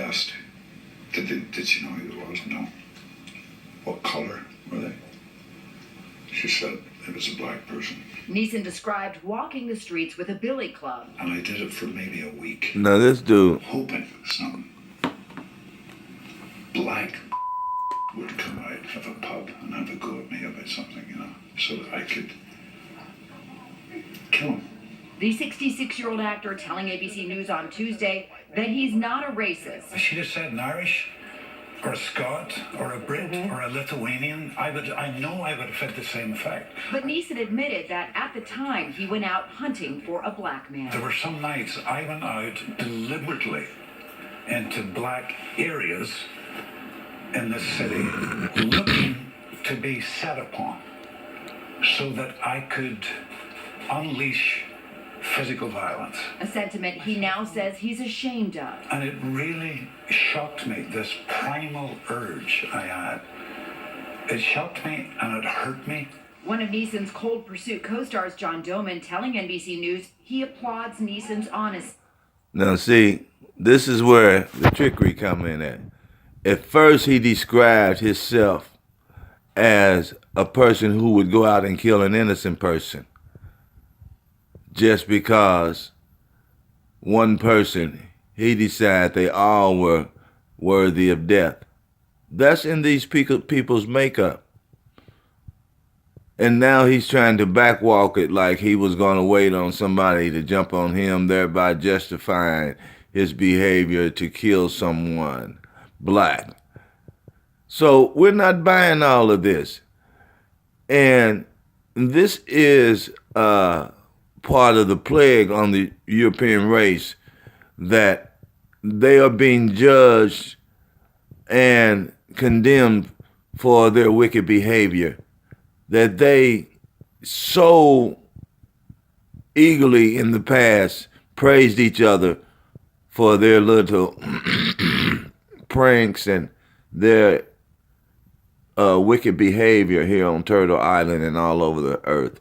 asked, did she know who it was? No. What color were they? She said it was a black person. Neeson described walking the streets with a billy club. And I did it for maybe a week. Now this dude, hoping some black would come out of a pub and have a go at me about something, so that I could kill him. The 66-year-old actor telling ABC News on Tuesday that he's not a racist. I should have said an Irish, or a Scot, or a Brit, or a Lithuanian. I know I would have had the same effect. But Neeson admitted that at the time he went out hunting for a black man. There were some nights I went out deliberately into black areas in the city looking to be set upon so that I could unleash physical violence. A sentiment he now says he's ashamed of. And it really shocked me, this primal urge I had. It shocked me and it hurt me. One of Neeson's Cold Pursuit co-stars, John Doman, telling NBC News he applauds Neeson's honesty. now see, this is where the trickery come in at. At first he described himself as a person who would go out and kill an innocent person just because one person, he decided they all were worthy of death. That's in these people's makeup. And now he's trying to backwalk it like he was going to wait on somebody to jump on him, thereby justifying his behavior to kill someone black. So we're not buying all of this. And this is part of the plague on the European race, that they are being judged and condemned for their wicked behavior, that they so eagerly in the past praised each other for their little pranks and their wicked behavior here on Turtle Island and all over the earth.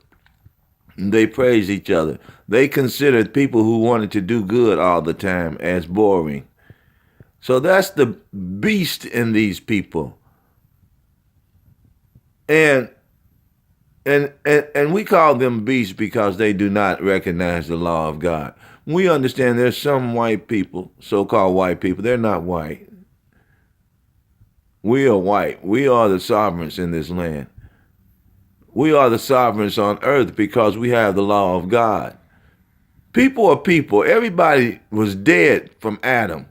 They praised each other. They considered people who wanted to do good all the time as boring. So that's the beast in these people. And we call them beasts because they do not recognize the law of God. We understand there's some white people, so-called white people, they're not white. We are white. We are the sovereigns in this land. We are the sovereigns on earth because we have the law of God. People are people. Everybody was dead from Adam.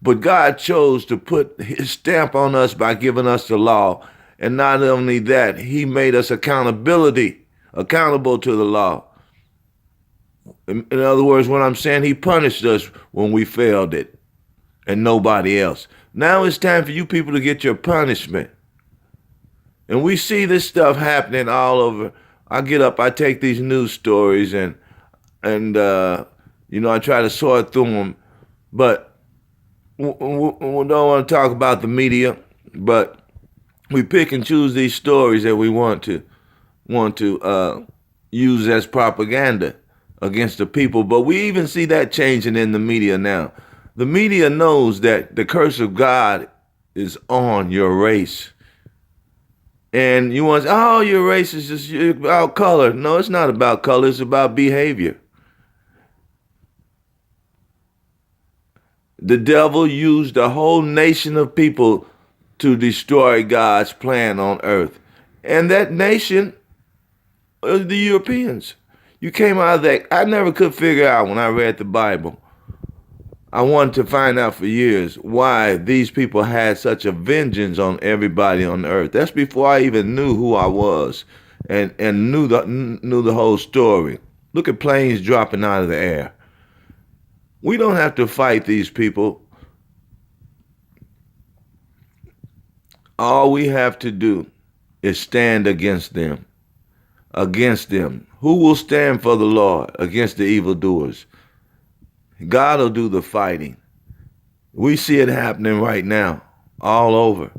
But God chose to put his stamp on us by giving us the law. And not only that, he made us accountable to the law. In other words, what I'm saying, he punished us when we failed it and nobody else. Now it's time for you people to get your punishment. And we see this stuff happening all over. I get up, I take these news stories and I try to sort through them. But we don't want to talk about the media, but we pick and choose these stories that we want to use as propaganda against the people. But we even see that changing in the media now. The media knows that the curse of God is on your race. And you want to say, oh, your race is just about color. No, it's not about color. It's about behavior. The devil used a whole nation of people to destroy God's plan on earth. And that nation are the Europeans. You came out of that. I never could figure out when I read the Bible. I wanted to find out for years why these people had such a vengeance on everybody on earth. That's before I even knew who I was and knew the whole story. Look at planes dropping out of the air. We don't have to fight these people. All we have to do is stand against them. Against them. Who will stand for the Lord against the evildoers? God will do the fighting. We see it happening right now, all over.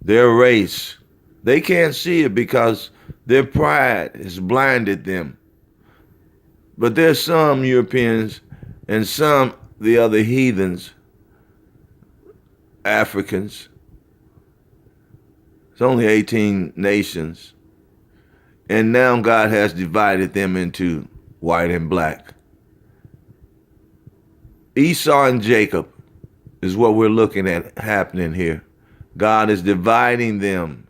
Their race, they can't see it because their pride has blinded them. But there's some Europeans and some the other heathens Africans. It's only 18 nations. And now God has divided them into white and black. Esau and Jacob is what we're looking at happening here. God is dividing them.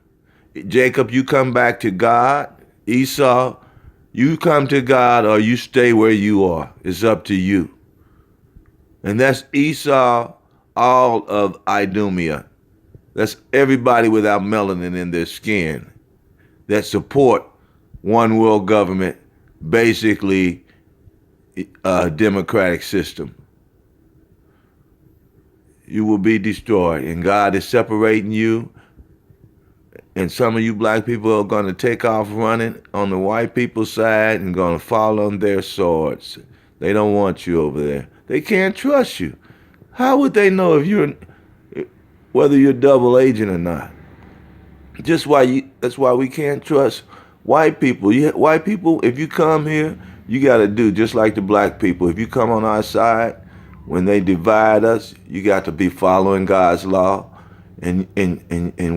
Jacob, you come back to God. Esau, you come to God or you stay where you are. It's up to you. And that's Esau, all of Idumea. That's everybody without melanin in their skin that support one world government, basically a democratic system. You will be destroyed, and God is separating you. And some of you black people are going to take off running on the white people's side and going to fall on their swords. They don't want you over there. They can't trust you. How would they know whether you're double agent or not? That's why we can't trust white people. White people, if you come here, you got to do just like the black people. If you come on our side, when they divide us, you got to be following God's law, and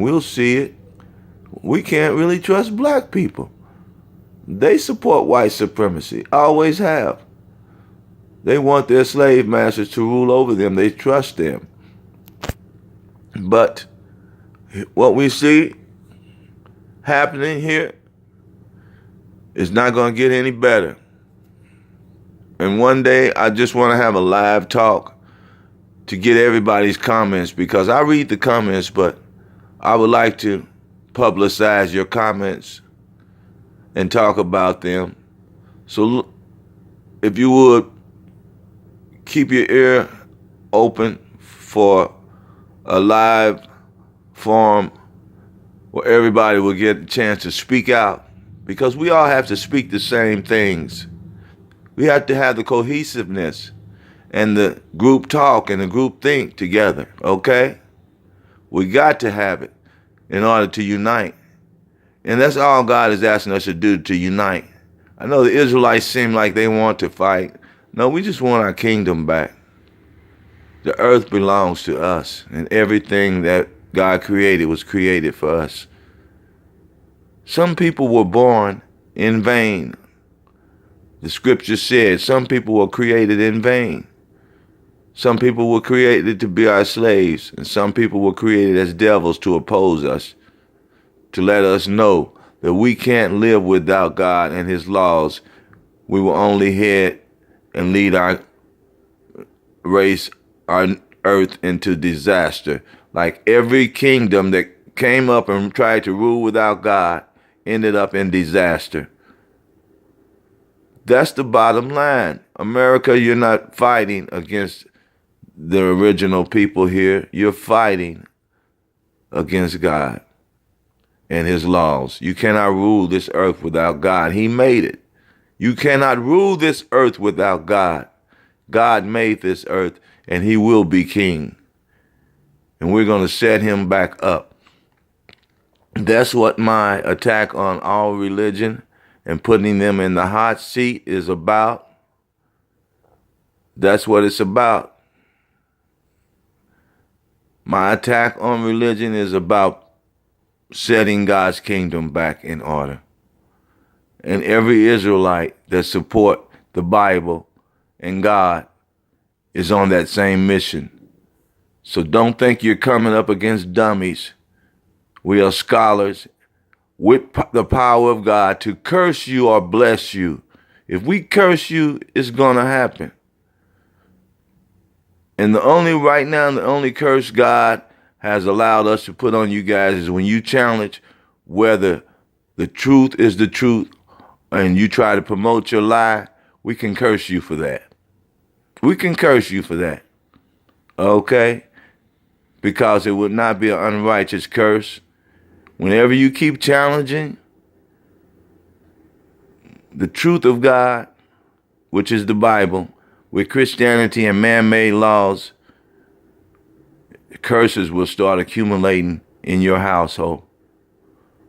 we'll see it. We can't really trust black people. They support white supremacy, always have. They want their slave masters to rule over them. They trust them. But what we see happening here is not going to get any better. And one day I just want to have a live talk to get everybody's comments, because I read the comments, but I would like to publicize your comments and talk about them. So if you would, keep your ear open for a live forum where everybody will get a chance to speak out, because we all have to speak the same things. We have to have the cohesiveness and the group talk and the group think together, okay? We got to have it in order to unite. And that's all God is asking us to do, to unite. I know the Israelites seem like they want to fight. No, we just want our kingdom back. The earth belongs to us, and everything that God created was created for us. Some people were born in vain. The scripture said some people were created in vain. Some people were created to be our slaves, and some people were created as devils to oppose us, to let us know that we can't live without God and his laws. We will only head and lead our race, our earth, into disaster. Like every kingdom that came up and tried to rule without God ended up in disaster. That's the bottom line. America, you're not fighting against the original people here. You're fighting against God and his laws. You cannot rule this earth without God. He made it. You cannot rule this earth without God. God made this earth, and he will be king. And we're going to set him back up. That's what my attack on all religion and putting them in the hot seat is about. That's what it's about. My attack on religion is about setting God's kingdom back in order. And every Israelite that support the Bible and God is on that same mission. So don't think you're coming up against dummies. We are scholars with the power of God to curse you or bless you. If we curse you, it's going to happen. And the only curse God has allowed us to put on you guys is when you challenge whether the truth is the truth and you try to promote your lie, we can curse you for that. We can curse you for that. Okay? Because it would not be an unrighteous curse. Whenever you keep challenging the truth of God, which is the Bible, with Christianity and man-made laws, curses will start accumulating in your household,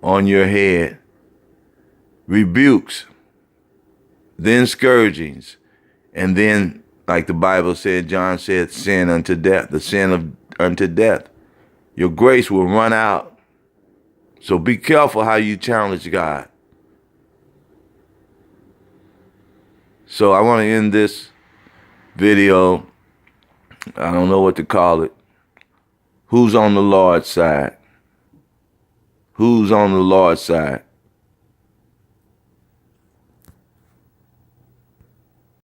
on your head. Rebukes, then scourgings, and then, like the Bible said, John said, sin unto death, the sin unto death. your grace will run out. So be careful how you challenge God. So I want to end this video. I don't know what to call it. Who's on the Lord's side? Who's on the Lord's side?